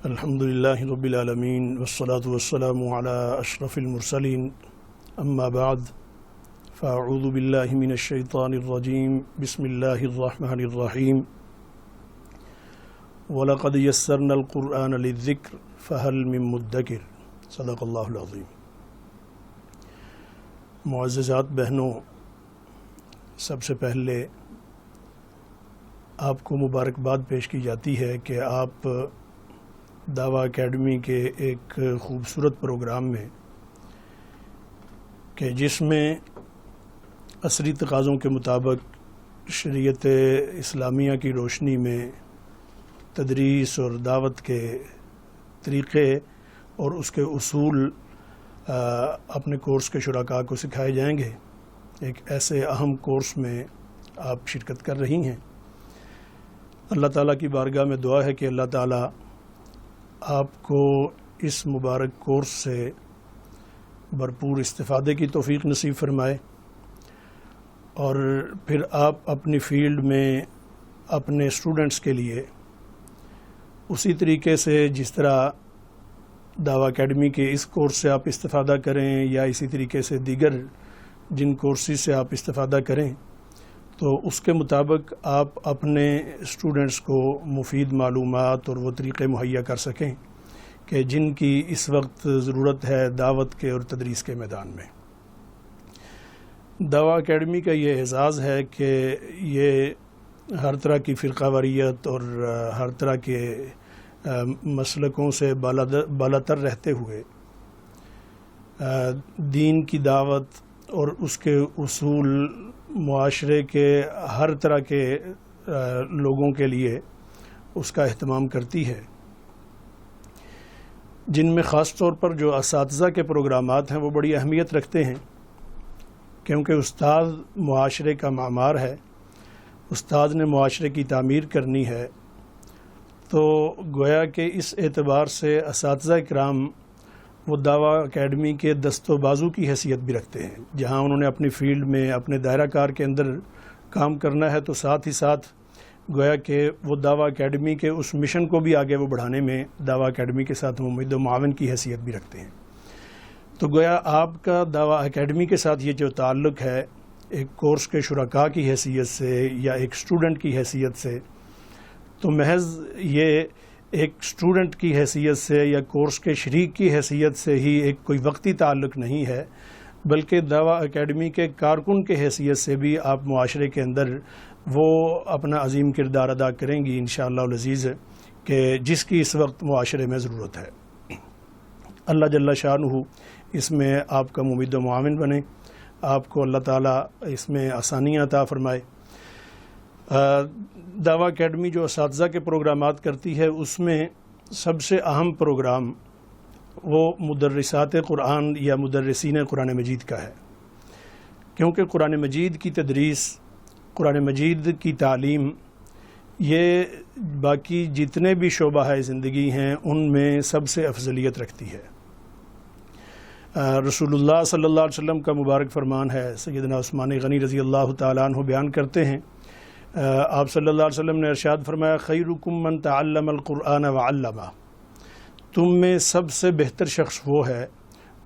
الحمد للہ رب العالمین والصلاة والسلام علی اشرف المرسلین اما بعد فاعوذ باللہ من الشیطان الرجیم بسم اللہ الرحمن الرحیم وَلَقَدْ يَسَّرْنَا الْقُرْآنَ لِلذِّكْرِ فَهَلْ مِن مُدَّكِرٍ صدق اللہ العظیم۔ معززات بہنوں، سب سے پہلے آپ کو مبارکباد پیش کی جاتی ہے کہ آپ دعویٰ اکیڈمی کے ایک خوبصورت پروگرام میں کہ جس میں عصری تقاضوں کے مطابق شریعت اسلامیہ کی روشنی میں تدریس اور دعوت کے طریقے اور اس کے اصول اپنے کورس کے شرکاء کو سکھائے جائیں گے، ایک ایسے اہم کورس میں آپ شرکت کر رہی ہیں۔ اللہ تعالیٰ کی بارگاہ میں دعا ہے کہ اللہ تعالیٰ آپ کو اس مبارک کورس سے بھرپور استفادے کی توفیق نصیب فرمائے، اور پھر آپ اپنی فیلڈ میں اپنے اسٹوڈنٹس کے لیے اسی طریقے سے جس طرح دعویٰ اکیڈمی کے اس کورس سے آپ استفادہ کریں یا اسی طریقے سے دیگر جن کورسز سے آپ استفادہ کریں، تو اس کے مطابق آپ اپنے اسٹوڈنٹس کو مفید معلومات اور وہ طریقے مہیا کر سکیں کہ جن کی اس وقت ضرورت ہے دعوت کے اور تدریس کے میدان میں۔ دعویٰ اکیڈمی کا یہ اعزاز ہے کہ یہ ہر طرح کی فرقہ واریت اور ہر طرح کے مسلکوں سے بالاتر رہتے ہوئے دین کی دعوت اور اس کے اصول معاشرے کے ہر طرح کے لوگوں کے لیے اس کا اہتمام کرتی ہے، جن میں خاص طور پر جو اساتذہ کے پروگرامات ہیں وہ بڑی اہمیت رکھتے ہیں، کیونکہ استاد معاشرے کا معمار ہے، استاد نے معاشرے کی تعمیر کرنی ہے، تو گویا کہ اس اعتبار سے اساتذہ کرام وہ دعویٰ اکیڈمی کے دست و بازو کی حیثیت بھی رکھتے ہیں۔ جہاں انہوں نے اپنی فیلڈ میں اپنے دائرہ کار کے اندر کام کرنا ہے، تو ساتھ ہی ساتھ گویا کہ وہ دعویٰ اکیڈمی کے اس مشن کو بھی آگے وہ بڑھانے میں دعویٰ اکیڈمی کے ساتھ ممد و معاون کی حیثیت بھی رکھتے ہیں۔ تو گویا آپ کا دعویٰ اکیڈمی کے ساتھ یہ جو تعلق ہے ایک کورس کے شرکاء کی حیثیت سے یا ایک اسٹوڈنٹ کی حیثیت سے، تو محض یہ ایک اسٹوڈنٹ کی حیثیت سے یا کورس کے شریک کی حیثیت سے ہی ایک کوئی وقتی تعلق نہیں ہے، بلکہ دعویٰ اکیڈمی کے کارکن کے حیثیت سے بھی آپ معاشرے کے اندر وہ اپنا عظیم کردار ادا کریں گی انشاءاللہ العزیز، کہ جس کی اس وقت معاشرے میں ضرورت ہے۔ اللہ جل شانہ اس میں آپ کا ممد و معاون بنے، آپ کو اللہ تعالیٰ اس میں آسانیاں عطا فرمائے۔ دعویٰ اکیڈمی جو اساتذہ کے پروگرامات کرتی ہے، اس میں سب سے اہم پروگرام وہ مدرسات قرآن یا مدرسین قرآن مجید کا ہے، کیونکہ قرآن مجید کی تدریس، قرآن مجید کی تعلیم، یہ باقی جتنے بھی شعبہ زندگی ہیں ان میں سب سے افضلیت رکھتی ہے۔ رسول اللہ صلی اللہ علیہ وسلم کا مبارک فرمان ہے، سیدنا عثمان غنی رضی اللہ تعالیٰ عنہ بیان کرتے ہیں، آپ صلی اللہ علیہ وسلم نے ارشاد فرمایا، خیرکم من تعلم القرآن وعلمہ، تم میں سب سے بہتر شخص وہ ہے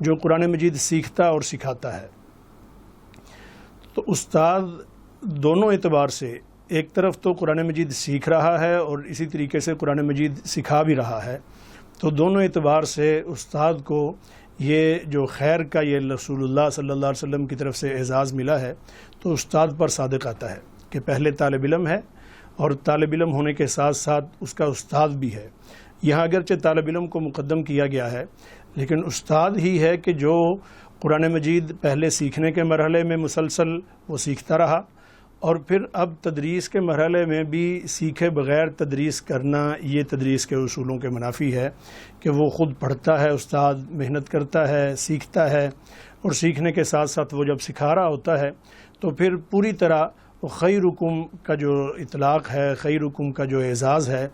جو قرآن مجید سیکھتا اور سکھاتا ہے۔ تو استاد دونوں اعتبار سے، ایک طرف تو قرآن مجید سیکھ رہا ہے اور اسی طریقے سے قرآن مجید سکھا بھی رہا ہے، تو دونوں اعتبار سے استاد کو یہ جو خیر کا یہ رسول اللہ صلی اللہ علیہ وسلم کی طرف سے اعزاز ملا ہے، تو استاد پر صادق آتا ہے کہ پہلے طالب علم ہے اور طالب علم ہونے کے ساتھ ساتھ اس کا استاد بھی ہے۔ یہاں اگرچہ طالب علم کو مقدم کیا گیا ہے، لیکن استاد ہی ہے کہ جو قرآن مجید پہلے سیکھنے کے مرحلے میں مسلسل وہ سیکھتا رہا، اور پھر اب تدریس کے مرحلے میں بھی سیکھے بغیر تدریس کرنا یہ تدریس کے اصولوں کے منافی ہے، کہ وہ خود پڑھتا ہے، استاد محنت کرتا ہے، سیکھتا ہے، اور سیکھنے کے ساتھ ساتھ وہ جب سکھا رہا ہوتا ہے تو پھر پوری طرح خیرکم کا جو اطلاق ہے، خیرکم کا جو اعزاز ہے،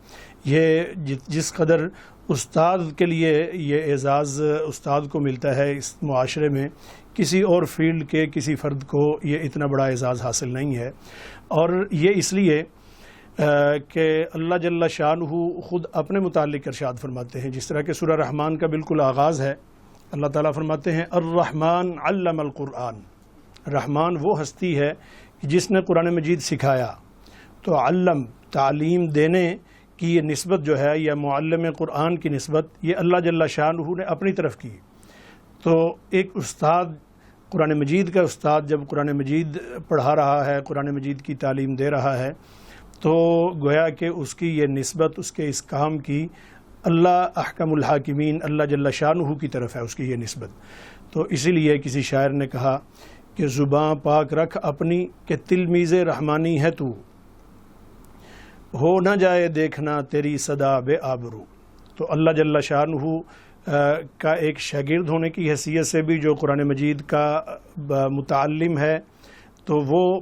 یہ جس قدر استاد کے لیے یہ اعزاز استاد کو ملتا ہے اس معاشرے میں، کسی اور فیلڈ کے کسی فرد کو یہ اتنا بڑا اعزاز حاصل نہیں ہے۔ اور یہ اس لیے کہ اللہ جل شانہ خود اپنے متعلق ارشاد فرماتے ہیں، جس طرح کہ سورہ رحمان کا بالکل آغاز ہے، اللہ تعالیٰ فرماتے ہیں الرحمن علم القرآن، رحمان وہ ہستی ہے جس نے قرآن مجید سکھایا۔ تو علم تعلیم دینے کی یہ نسبت جو ہے یا معلم قرآن کی نسبت یہ اللہ جل شانہ نے اپنی طرف کی۔ تو ایک استاد، قرآن مجید کا استاد جب قرآن مجید پڑھا رہا ہے، قرآن مجید کی تعلیم دے رہا ہے، تو گویا کہ اس کی یہ نسبت، اس کے اس کام کی اللہ احکم الحاکمین، اللہ جل شانہ کی طرف ہے اس کی یہ نسبت۔ تو اسی لیے کسی شاعر نے کہا کہ زباں پاک رکھ اپنی کہ تلمیذ رحمانی ہے تو، ہو نہ جائے دیکھنا تیری صدا بے آبرو۔ تو اللہ جل شانہ کا ایک شاگرد ہونے کی حیثیت سے بھی جو قرآن مجید کا متعلم ہے، تو وہ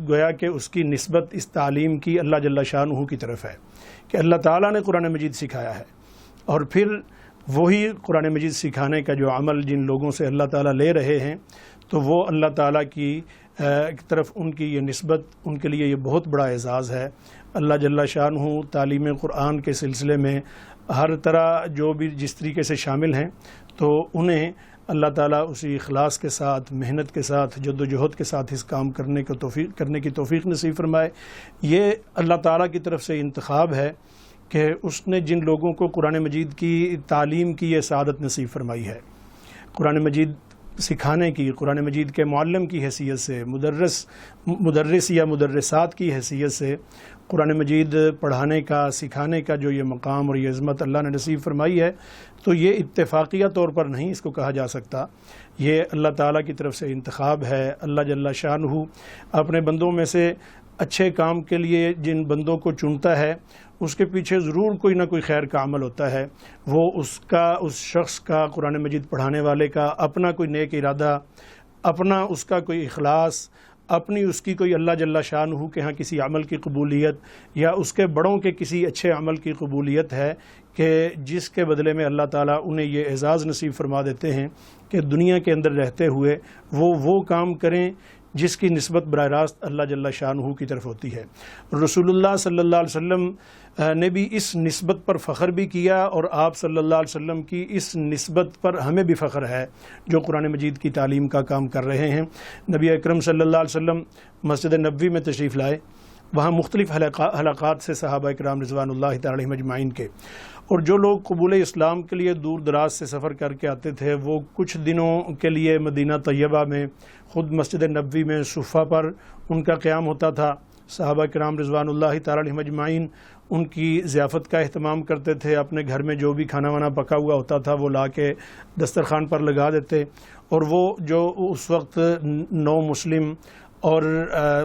گویا کہ اس کی نسبت اس تعلیم کی اللہ جل شانہ کی طرف ہے کہ اللہ تعالیٰ نے قرآن مجید سکھایا ہے، اور پھر وہی قرآن مجید سکھانے کا جو عمل جن لوگوں سے اللہ تعالیٰ لے رہے ہیں، تو وہ اللہ تعالیٰ کی طرف ان کی یہ نسبت ان کے لیے یہ بہت بڑا اعزاز ہے۔ اللہ جل شانہ تعلیم قرآن کے سلسلے میں ہر طرح جو بھی جس طریقے سے شامل ہیں، تو انہیں اللہ تعالیٰ اسی اخلاص کے ساتھ، محنت کے ساتھ، جد و جہد کے ساتھ اس کام کرنے کی توفیق نصیب فرمائے۔ یہ اللہ تعالیٰ کی طرف سے انتخاب ہے کہ اس نے جن لوگوں کو قرآن مجید کی تعلیم کی یہ سعادت نصیب فرمائی ہے، قرآن مجید سکھانے کی، قرآن مجید کے معلم کی حیثیت سے، مدرس یا مدرسات کی حیثیت سے قرآن مجید پڑھانے کا، سکھانے کا جو یہ مقام اور یہ عظمت اللہ نے نصیب فرمائی ہے، تو یہ اتفاقیہ طور پر نہیں اس کو کہا جا سکتا، یہ اللہ تعالیٰ کی طرف سے انتخاب ہے۔ اللہ جل شانہ اپنے بندوں میں سے اچھے کام کے لیے جن بندوں کو چنتا ہے، اس کے پیچھے ضرور کوئی نہ کوئی خیر کا عمل ہوتا ہے۔ وہ اس شخص کا، قرآن مجید پڑھانے والے کا اپنا کوئی نیک ارادہ، اپنا اس کا کوئی اخلاص، اپنی اس کی کوئی اللہ جل شانہ کے ہاں کسی عمل کی قبولیت، یا اس کے بڑوں کے کسی اچھے عمل کی قبولیت ہے کہ جس کے بدلے میں اللہ تعالیٰ انہیں یہ اعزاز نصیب فرما دیتے ہیں کہ دنیا کے اندر رہتے ہوئے وہ کام کریں جس کی نسبت براہ راست اللہ جل شانہ کی طرف ہوتی ہے۔ رسول اللہ صلی اللہ علیہ وسلم نے بھی اس نسبت پر فخر بھی کیا، اور آپ صلی اللہ علیہ وسلم کی اس نسبت پر ہمیں بھی فخر ہے جو قرآن مجید کی تعلیم کا کام کر رہے ہیں۔ نبی اکرم صلی اللہ علیہ وسلم مسجد نبوی میں تشریف لائے، وہاں مختلف حلقات سے صحابہ کرام رضوان اللہ تعالی علیہم اجمعین کے، اور جو لوگ قبول اسلام کے لیے دور دراز سے سفر کر کے آتے تھے، وہ کچھ دنوں کے لیے مدینہ طیبہ میں خود مسجد نبوی میں صفہ پر ان کا قیام ہوتا تھا۔ صحابہ کرام رضوان اللہ تعالی علیہم اجمعین ان کی ضیافت کا اہتمام کرتے تھے، اپنے گھر میں جو بھی کھانا وانا پکا ہوا ہوتا تھا وہ لا کے دسترخوان پر لگا دیتے، اور وہ جو اس وقت نو مسلم اور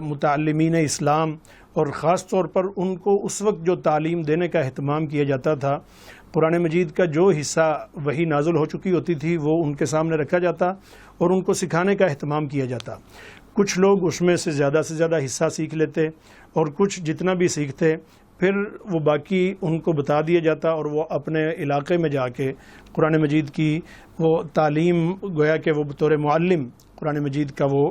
متعلمین اسلام، اور خاص طور پر ان کو اس وقت جو تعلیم دینے کا اہتمام کیا جاتا تھا، قرآن مجید کا جو حصہ وحی نازل ہو چکی ہوتی تھی وہ ان کے سامنے رکھا جاتا اور ان کو سکھانے کا اہتمام کیا جاتا۔ کچھ لوگ اس میں سے زیادہ حصہ سیکھ لیتے، اور کچھ جتنا بھی سیکھتے پھر وہ باقی ان کو بتا دیا جاتا، اور وہ اپنے علاقے میں جا کے قرآن مجید کی وہ تعلیم، گویا کہ وہ بطور معلم قرآن مجید کا وہ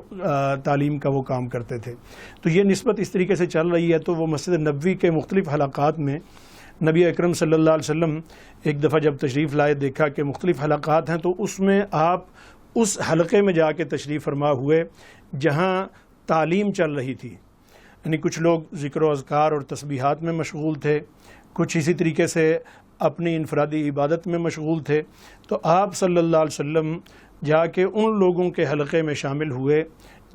تعلیم کا وہ کام کرتے تھے۔ تو یہ نسبت اس طریقے سے چل رہی ہے۔ تو وہ مسجد نبوی کے مختلف حلقات میں نبی اکرم صلی اللہ علیہ وسلم ایک دفعہ جب تشریف لائے، دیکھا کہ مختلف حلقات ہیں، تو اس میں آپ اس حلقے میں جا کے تشریف فرما ہوئے جہاں تعلیم چل رہی تھی، یعنی کچھ لوگ ذکر و اذکار اور تسبیحات میں مشغول تھے، کچھ اسی طریقے سے اپنی انفرادی عبادت میں مشغول تھے۔ تو آپ صلی اللہ علیہ وسلم جا کے ان لوگوں کے حلقے میں شامل ہوئے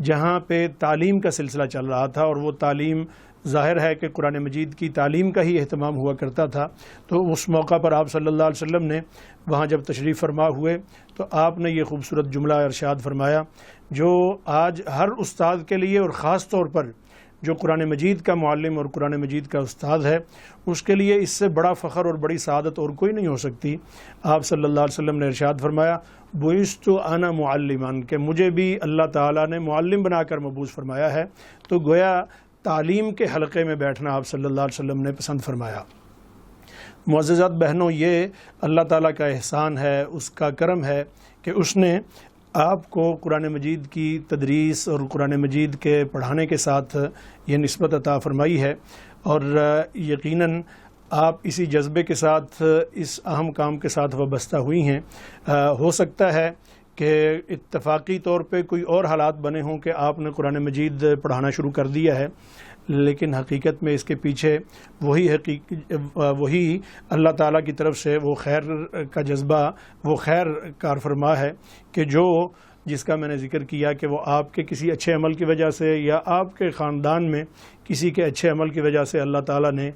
جہاں پہ تعلیم کا سلسلہ چل رہا تھا، اور وہ تعلیم ظاہر ہے کہ قرآن مجید کی تعلیم کا ہی اہتمام ہوا کرتا تھا۔ تو اس موقع پر آپ صلی اللہ علیہ وسلم نے وہاں جب تشریف فرما ہوئے تو آپ نے یہ خوبصورت جملہ ارشاد فرمایا جو آج ہر استاد کے لیے، اور خاص طور پر جو قرآن مجید کا معلم اور قرآن مجید کا استاد ہے، اس کے لیے اس سے بڑا فخر اور بڑی سعادت اور کوئی نہیں ہو سکتی۔ آپ صلی اللہ علیہ وسلم نے ارشاد فرمایا بعثت انا معلمان، کہ مجھے بھی اللہ تعالیٰ نے معلم بنا کر مبعوث فرمایا ہے۔ تو گویا تعلیم کے حلقے میں بیٹھنا آپ صلی اللہ علیہ وسلم نے پسند فرمایا۔ معززات بہنوں، یہ اللہ تعالیٰ کا احسان ہے، اس کا کرم ہے کہ اس نے آپ کو قرآن مجید کی تدریس اور قرآن مجید کے پڑھانے کے ساتھ یہ نسبت عطا فرمائی ہے۔ اور یقیناً آپ اسی جذبے کے ساتھ اس اہم کام کے ساتھ وابستہ ہوئی ہیں۔ ہو سکتا ہے کہ اتفاقی طور پہ کوئی اور حالات بنے ہوں کہ آپ نے قرآن مجید پڑھانا شروع کر دیا ہے، لیکن حقیقت میں اس کے پیچھے وہی اللہ تعالیٰ کی طرف سے وہ خیر کا جذبہ، وہ خیر کار فرما ہے کہ جس کا میں نے ذکر کیا کہ وہ آپ کے کسی اچھے عمل کی وجہ سے یا آپ کے خاندان میں کسی کے اچھے عمل کی وجہ سے اللہ تعالیٰ نے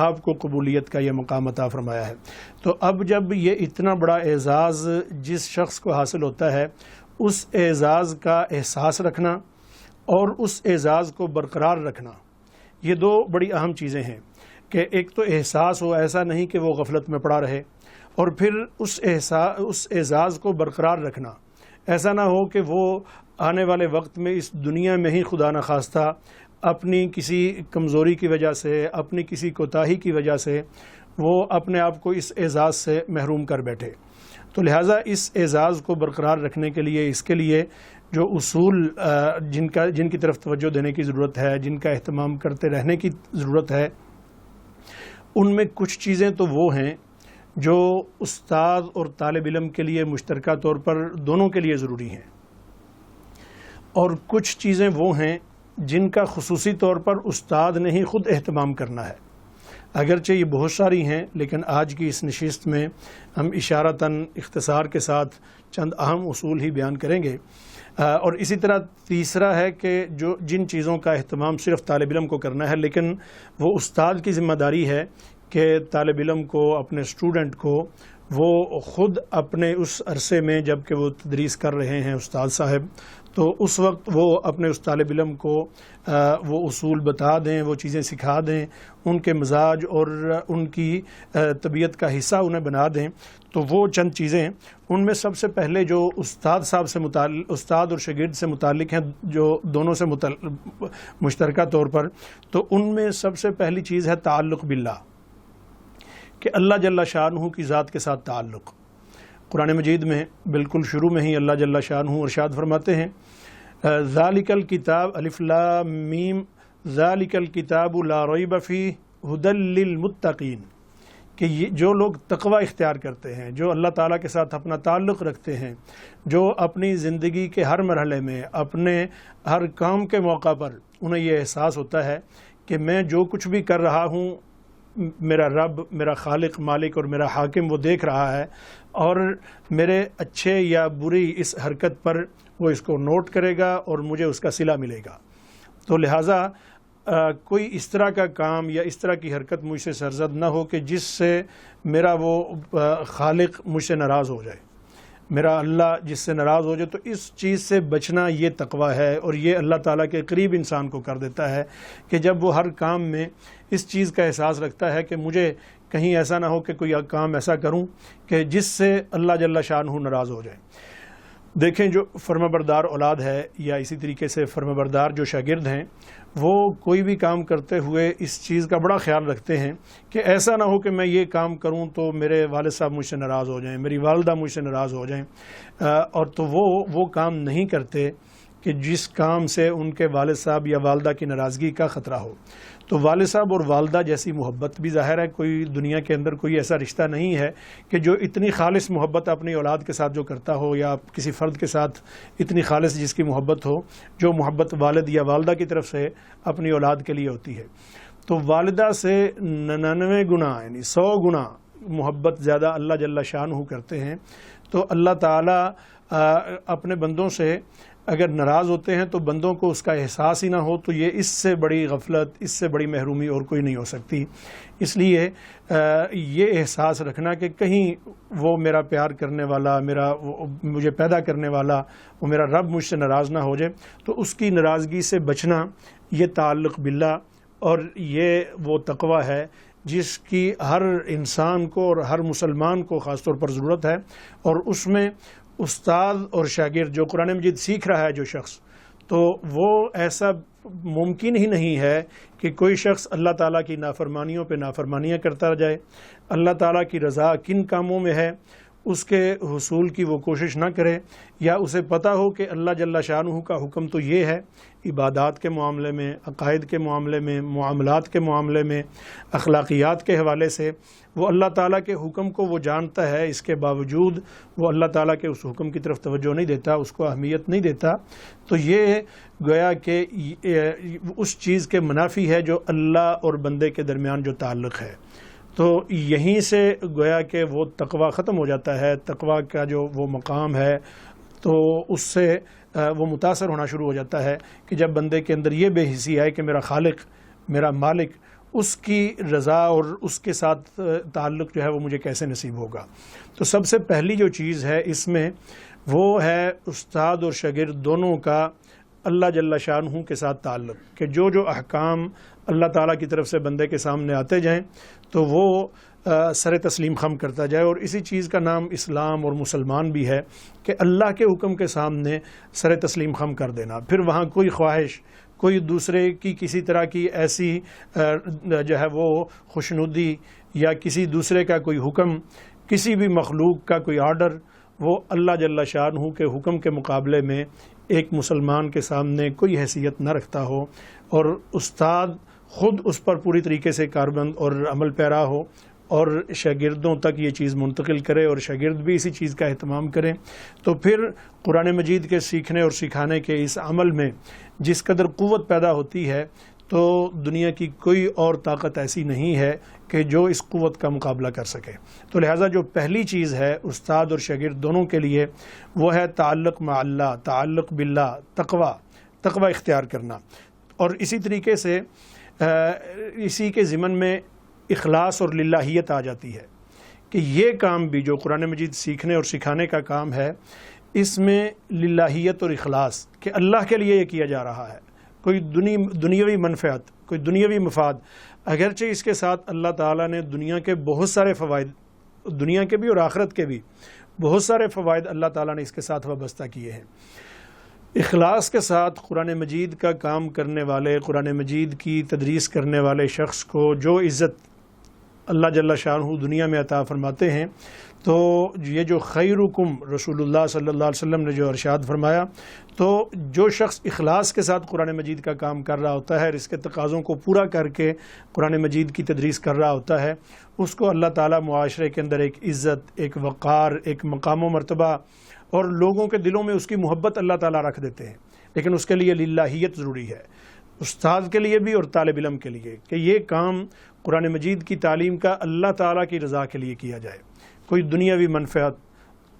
آپ کو قبولیت کا یہ مقام عطا فرمایا ہے۔ تو اب جب یہ اتنا بڑا اعزاز جس شخص کو حاصل ہوتا ہے، اس اعزاز کا احساس رکھنا اور اس اعزاز کو برقرار رکھنا، یہ دو بڑی اہم چیزیں ہیں کہ ایک تو احساس ہو، ایسا نہیں کہ وہ غفلت میں پڑا رہے، اور پھر اس اعزاز کو برقرار رکھنا، ایسا نہ ہو کہ وہ آنے والے وقت میں اس دنیا میں ہی خدا نخواستہ اپنی کسی کمزوری کی وجہ سے، اپنی کسی کوتاہی کی وجہ سے وہ اپنے آپ کو اس اعزاز سے محروم کر بیٹھے۔ تو لہٰذا اس اعزاز کو برقرار رکھنے کے لیے، اس کے لیے جو اصول جن کی طرف توجہ دینے کی ضرورت ہے، جن کا اہتمام کرتے رہنے کی ضرورت ہے، ان میں کچھ چیزیں تو وہ ہیں جو استاد اور طالب علم کے لیے مشترکہ طور پر دونوں کے لیے ضروری ہیں، اور کچھ چیزیں وہ ہیں جن کا خصوصی طور پر استاد نے ہی خود اہتمام کرنا ہے۔ اگرچہ یہ بہت ساری ہیں، لیکن آج کی اس نشست میں ہم اشارتاً اختصار کے ساتھ چند اہم اصول ہی بیان کریں گے۔ اور اسی طرح تیسرا ہے کہ جن چیزوں کا اہتمام صرف طالب علم کو کرنا ہے، لیکن وہ استاد کی ذمہ داری ہے کہ طالب علم کو، اپنے اسٹوڈنٹ کو، وہ خود اپنے اس عرصے میں جب کہ وہ تدریس کر رہے ہیں استاد صاحب، تو اس وقت وہ اپنے اس طالب علم کو وہ اصول بتا دیں، وہ چیزیں سکھا دیں، ان کے مزاج اور ان کی طبیعت کا حصہ انہیں بنا دیں۔ تو وہ چند چیزیں، ان میں سب سے پہلے جو استاد صاحب سے متعلق، استاد اور شاگرد سے متعلق ہیں، جو دونوں سے مشترکہ طور پر، تو ان میں سب سے پہلی چیز ہے تعلق باللہ، کہ اللہ جل شانہ کی ذات کے ساتھ تعلق۔ قرآن مجید میں بالکل شروع میں ہی اللہ جل شانہ ارشاد فرماتے ہیں، ذالک الکتاب الف لام میم ذالک الکتاب لا ریب فیہ ھدی للمتقین، کہ جو لوگ تقوی اختیار کرتے ہیں، جو اللہ تعالیٰ کے ساتھ اپنا تعلق رکھتے ہیں، جو اپنی زندگی کے ہر مرحلے میں، اپنے ہر کام کے موقع پر انہیں یہ احساس ہوتا ہے کہ میں جو کچھ بھی کر رہا ہوں، میرا رب، میرا خالق، مالک اور میرا حاکم وہ دیکھ رہا ہے، اور میرے اچھے یا بری اس حرکت پر وہ اس کو نوٹ کرے گا اور مجھے اس کا صلہ ملے گا۔ تو لہٰذا کوئی اس طرح کا کام یا اس طرح کی حرکت مجھ سے سرزد نہ ہو کہ جس سے میرا وہ خالق مجھ سے ناراض ہو جائے، میرا اللہ جس سے ناراض ہو جائے۔ تو اس چیز سے بچنا یہ تقوی ہے، اور یہ اللہ تعالیٰ کے قریب انسان کو کر دیتا ہے کہ جب وہ ہر کام میں اس چیز کا احساس رکھتا ہے کہ مجھے کہیں ایسا نہ ہو کہ کوئی کام ایسا کروں کہ جس سے اللہ جل شانہ ناراض ہو جائے۔ دیکھیں، جو فرمانبردار اولاد ہے، یا اسی طریقے سے فرمانبردار جو شاگرد ہیں، وہ کوئی بھی کام کرتے ہوئے اس چیز کا بڑا خیال رکھتے ہیں کہ ایسا نہ ہو کہ میں یہ کام کروں تو میرے والد صاحب مجھ سے ناراض ہو جائیں، میری والدہ مجھ سے ناراض ہو جائیں، اور تو وہ کام نہیں کرتے کہ جس کام سے ان کے والد صاحب یا والدہ کی ناراضگی کا خطرہ ہو۔ تو والد صاحب اور والدہ جیسی محبت بھی ظاہر ہے کوئی دنیا کے اندر کوئی ایسا رشتہ نہیں ہے کہ جو اتنی خالص محبت اپنی اولاد کے ساتھ جو کرتا ہو، یا کسی فرد کے ساتھ اتنی خالص جس کی محبت ہو، جو محبت والد یا والدہ کی طرف سے اپنی اولاد کے لیے ہوتی ہے۔ تو والدہ سے 99 گنا یعنی 100 گنا محبت زیادہ اللہ جل شانہ کرتے ہیں۔ تو اللہ تعالیٰ اپنے بندوں سے اگر ناراض ہوتے ہیں تو بندوں کو اس کا احساس ہی نہ ہو، تو یہ اس سے بڑی غفلت، اس سے بڑی محرومی اور کوئی نہیں ہو سکتی۔ اس لیے یہ احساس رکھنا کہ کہیں وہ میرا پیار کرنے والا، مجھے پیدا کرنے والا، وہ میرا رب مجھ سے ناراض نہ ہو جائے، تو اس کی ناراضگی سے بچنا یہ تعلق باللہ، اور یہ وہ تقوی ہے جس کی ہر انسان کو اور ہر مسلمان کو خاص طور پر ضرورت ہے۔ اور اس میں استاد اور شاگرد جو قرآن مجید سیکھ رہا ہے جو شخص، تو وہ ایسا ممکن ہی نہیں ہے کہ کوئی شخص اللہ تعالیٰ کی نافرمانیوں پہ نافرمانیاں کرتا جائے۔ اللہ تعالیٰ کی رضا کن کاموں میں ہے اس کے حصول کی وہ کوشش نہ کرے، یا اسے پتہ ہو کہ اللہ جل شانہ کا حکم تو یہ ہے، عبادات کے معاملے میں، عقائد کے معاملے میں، معاملات کے معاملے میں، اخلاقیات کے حوالے سے وہ اللہ تعالیٰ کے حکم کو وہ جانتا ہے، اس کے باوجود وہ اللہ تعالیٰ کے اس حکم کی طرف توجہ نہیں دیتا، اس کو اہمیت نہیں دیتا، تو یہ گویا کہ اس چیز کے منافی ہے جو اللہ اور بندے کے درمیان جو تعلق ہے۔ تو یہیں سے گویا کہ وہ تقوی ختم ہو جاتا ہے، تقوی کا جو وہ مقام ہے تو اس سے وہ متاثر ہونا شروع ہو جاتا ہے کہ جب بندے کے اندر یہ بے حسی آئے کہ میرا خالق، میرا مالک، اس کی رضا اور اس کے ساتھ تعلق جو ہے وہ مجھے کیسے نصیب ہوگا۔ تو سب سے پہلی جو چیز ہے اس میں وہ ہے استاد اور شاگرد دونوں کا اللہ جل شانہ کے ساتھ تعلق، کہ جو احکام اللہ تعالیٰ کی طرف سے بندے کے سامنے آتے جائیں تو وہ سر تسلیم خم کرتا جائے، اور اسی چیز کا نام اسلام اور مسلمان بھی ہے کہ اللہ کے حکم کے سامنے سر تسلیم خم کر دینا، پھر وہاں کوئی خواہش، کوئی دوسرے کی کسی طرح کی ایسی جو ہے وہ خوشنودی یا کسی دوسرے کا کوئی حکم، کسی بھی مخلوق کا کوئی آرڈر، وہ اللہ جل شانہ کے حکم کے مقابلے میں ایک مسلمان کے سامنے کوئی حیثیت نہ رکھتا ہو، اور استاد خود اس پر پوری طریقے سے کاربند اور عمل پیرا ہو اور شاگردوں تک یہ چیز منتقل کرے اور شاگرد بھی اسی چیز کا اہتمام کریں، تو پھر قرآن مجید کے سیکھنے اور سکھانے کے اس عمل میں جس قدر قوت پیدا ہوتی ہے تو دنیا کی کوئی اور طاقت ایسی نہیں ہے کہ جو اس قوت کا مقابلہ کر سکے۔ تو لہٰذا جو پہلی چیز ہے استاد اور شاگرد دونوں کے لیے وہ ہے تعلق مع اللہ، تعلق باللہ، تقوی اختیار کرنا، اور اسی طریقے سے اسی کے ضمن میں اخلاص اور للہیت آ جاتی ہے کہ یہ کام بھی جو قرآن مجید سیکھنے اور سکھانے کا کام ہے اس میں للہیت اور اخلاص کہ اللہ کے لیے یہ کیا جا رہا ہے، کوئی دنیاوی منفعت، کوئی دنیاوی مفاد، اگرچہ اس کے ساتھ اللہ تعالیٰ نے دنیا کے بہت سارے فوائد، دنیا کے بھی اور آخرت کے بھی بہت سارے فوائد اللہ تعالیٰ نے اس کے ساتھ وابستہ کیے ہیں۔ اخلاص کے ساتھ قرآن مجید کا کام کرنے والے، قرآن مجید کی تدریس کرنے والے شخص کو جو عزت اللہ جل شانہ دنیا میں عطا فرماتے ہیں، تو یہ جو خیرکم رسول اللہ صلی اللہ علیہ وسلم نے جو ارشاد فرمایا، تو جو شخص اخلاص کے ساتھ قرآن مجید کا کام کر رہا ہوتا ہے، اس کے تقاضوں کو پورا کر کے قرآن مجید کی تدریس کر رہا ہوتا ہے، اس کو اللہ تعالیٰ معاشرے کے اندر ایک عزت، ایک وقار، ایک مقام و مرتبہ، اور لوگوں کے دلوں میں اس کی محبت اللہ تعالیٰ رکھ دیتے ہیں۔ لیکن اس کے لیے للہیت ضروری ہے، استاد کے لیے بھی اور طالب علم کے لیے، کہ یہ کام قرآن مجید کی تعلیم کا اللہ تعالیٰ کی رضا کے لیے کیا جائے، کوئی دنیاوی منفعت،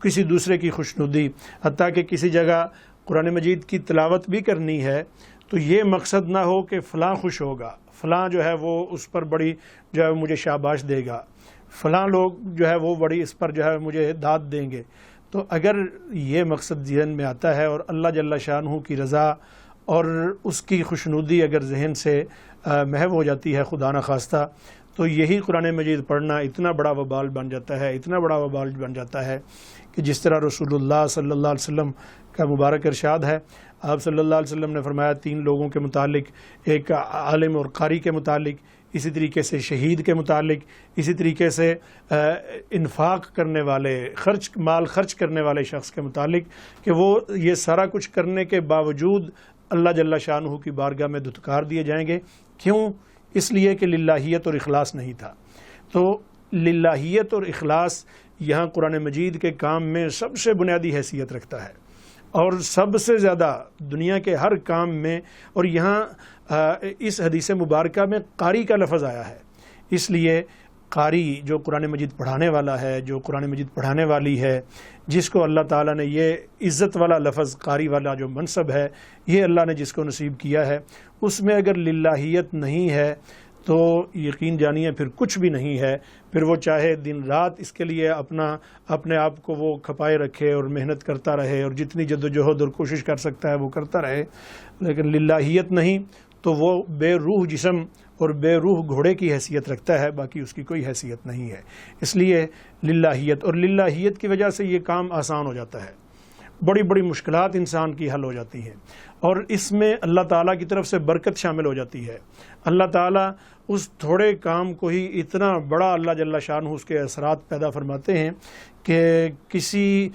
کسی دوسرے کی خوشنودی، حتیٰ کہ کسی جگہ قرآن مجید کی تلاوت بھی کرنی ہے تو یہ مقصد نہ ہو کہ فلاں خوش ہوگا، فلاں جو ہے وہ اس پر بڑی جو ہے مجھے شاباش دے گا، فلاں لوگ جو ہے وہ بڑی اس پر جو ہے مجھے داد دیں گے۔ تو اگر یہ مقصد ذہن میں آتا ہے اور اللہ جل شانہ کی رضا اور اس کی خوشنودی اگر ذہن سے محو ہو جاتی ہے خدا نخواستہ، تو یہی قرآن مجید پڑھنا اتنا بڑا وبال بن جاتا ہے، اتنا بڑا وبال بن جاتا ہے کہ جس طرح رسول اللہ صلی اللہ علیہ وسلم کا مبارک ارشاد ہے، آپ صلی اللہ علیہ وسلم نے فرمایا 3 لوگوں کے متعلق، ایک عالم اور قاری کے متعلق، اسی طریقے سے شہید کے متعلق، اسی طریقے سے انفاق کرنے والے، مال خرچ کرنے والے شخص کے متعلق کہ وہ یہ سارا کچھ کرنے کے باوجود اللہ جل شانہ کی بارگاہ میں دھتکار دیے جائیں گے۔ کیوں؟ اس لیے کہ للہیت اور اخلاص نہیں تھا۔ تو للہیت اور اخلاص یہاں قرآن مجید کے کام میں سب سے بنیادی حیثیت رکھتا ہے، اور سب سے زیادہ دنیا کے ہر کام میں، اور یہاں اس حدیث مبارکہ میں قاری کا لفظ آیا ہے، اس لیے قاری جو قرآن مجید پڑھانے والا ہے، جو قرآن مجید پڑھانے والی ہے، جس کو اللہ تعالیٰ نے یہ عزت والا لفظ قاری والا جو منصب ہے یہ اللہ نے جس کو نصیب کیا ہے، اس میں اگر للہیت نہیں ہے تو یقین جانیے پھر کچھ بھی نہیں ہے، پھر وہ چاہے دن رات اس کے لیے اپنے آپ کو وہ کھپائے رکھے اور محنت کرتا رہے اور جتنی جد و جہد اور کوشش کر سکتا ہے وہ کرتا رہے، لیکن للہیت نہیں تو وہ بے روح جسم اور بے روح گھوڑے کی حیثیت رکھتا ہے، باقی اس کی کوئی حیثیت نہیں ہے۔ اس لیے للہیت، اور للہیت کی وجہ سے یہ کام آسان ہو جاتا ہے، بڑی بڑی مشکلات انسان کی حل ہو جاتی ہیں، اور اس میں اللہ تعالیٰ کی طرف سے برکت شامل ہو جاتی ہے۔ اللہ تعالیٰ اس تھوڑے کام کو ہی اتنا بڑا اللہ جل شانہ اس کے اثرات پیدا فرماتے ہیں کہ کسی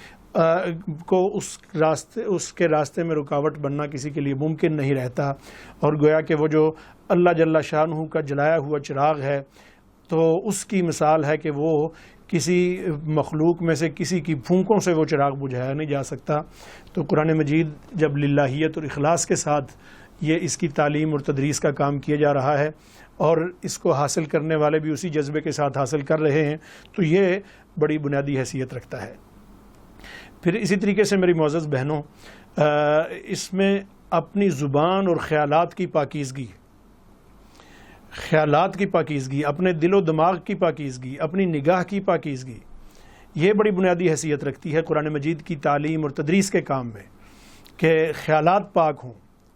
کو اس کے راستے میں رکاوٹ بننا کسی کے لیے ممکن نہیں رہتا، اور گویا کہ وہ جو اللہ جل شانہ کا جلایا ہوا چراغ ہے تو اس کی مثال ہے کہ وہ کسی مخلوق میں سے کسی کی پھونکوں سے وہ چراغ بجھایا نہیں جا سکتا۔ تو قرآن مجید جب للہیت اور اخلاص کے ساتھ یہ اس کی تعلیم اور تدریس کا کام کیا جا رہا ہے، اور اس کو حاصل کرنے والے بھی اسی جذبے کے ساتھ حاصل کر رہے ہیں، تو یہ بڑی بنیادی حیثیت رکھتا ہے۔ پھر اسی طریقے سے میری معزز بہنوں، اس میں اپنی زبان اور خیالات کی پاکیزگی، اپنے دل و دماغ کی پاکیزگی، اپنی نگاہ کی پاکیزگی، یہ بڑی بنیادی حیثیت رکھتی ہے قرآن مجید کی تعلیم اور تدریس کے کام میں، کہ خیالات پاک ہوں،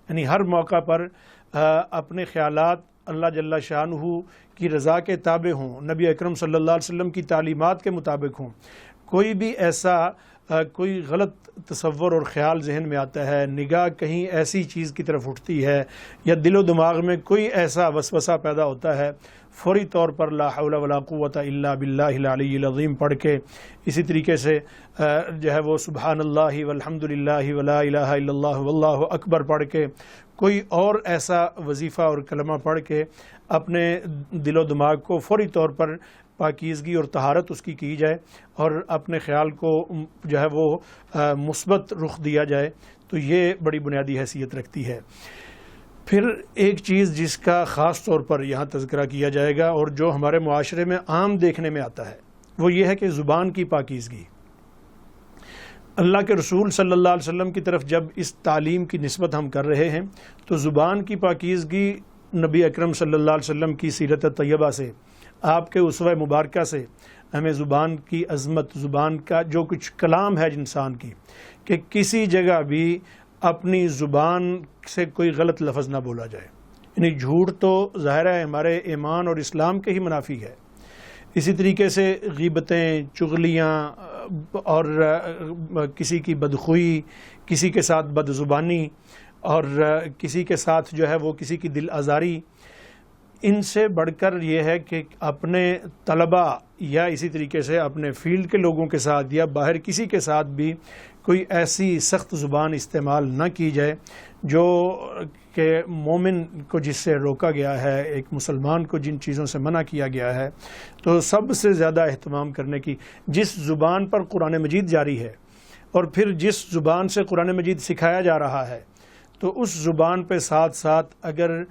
یعنی ہر موقع پر اپنے خیالات اللہ جل شانہ کی رضا کے تابع ہوں، نبی اکرم صلی اللہ علیہ وسلم کی تعلیمات کے مطابق ہوں۔ کوئی بھی ایسا کوئی غلط تصور اور خیال ذہن میں آتا ہے، نگاہ کہیں ایسی چیز کی طرف اٹھتی ہے، یا دل و دماغ میں کوئی ایسا وسوسہ پیدا ہوتا ہے، فوری طور پر لا حول ولا قوت الا باللہ العلی العظیم پڑھ کے، اسی طریقے سے جو ہے وہ سبحان اللہ والحمد للہ ولا الہ الا اللہ واللہ اکبر پڑھ کے، کوئی اور ایسا وظیفہ اور کلمہ پڑھ کے اپنے دل و دماغ کو فوری طور پر پاکیزگی اور طہارت اس کی جائے، اور اپنے خیال کو جو ہے وہ مثبت رخ دیا جائے، تو یہ بڑی بنیادی حیثیت رکھتی ہے۔ پھر ایک چیز جس کا خاص طور پر یہاں تذکرہ کیا جائے گا اور جو ہمارے معاشرے میں عام دیکھنے میں آتا ہے، وہ یہ ہے کہ زبان کی پاکیزگی۔ اللہ کے رسول صلی اللہ علیہ وسلم کی طرف جب اس تعلیم کی نسبت ہم کر رہے ہیں تو زبان کی پاکیزگی نبی اکرم صلی اللہ علیہ وسلم کی سیرت طیبہ سے، آپ کے اسوہ مبارکہ سے ہمیں زبان کی عظمت، زبان کا جو کچھ کلام ہے انسان کی، کہ کسی جگہ بھی اپنی زبان سے کوئی غلط لفظ نہ بولا جائے، یعنی جھوٹ تو ظاہر ہے ہمارے ایمان اور اسلام کے ہی منافی ہے۔ اسی طریقے سے غیبتیں، چغلیاں، اور کسی کی بدخوئی، کسی کے ساتھ بد زبانی، اور کسی کے ساتھ جو ہے وہ کسی کی دل آزاری، ان سے بڑھ کر یہ ہے کہ اپنے طلبہ یا اسی طریقے سے اپنے فیلڈ کے لوگوں کے ساتھ یا باہر کسی کے ساتھ بھی کوئی ایسی سخت زبان استعمال نہ کی جائے جو کہ مومن کو جس سے روکا گیا ہے، ایک مسلمان کو جن چیزوں سے منع کیا گیا ہے۔ تو سب سے زیادہ اہتمام کرنے کی، جس زبان پر قرآن مجید جاری ہے اور پھر جس زبان سے قرآن مجید سکھایا جا رہا ہے، تو اس زبان پہ ساتھ ساتھ اگر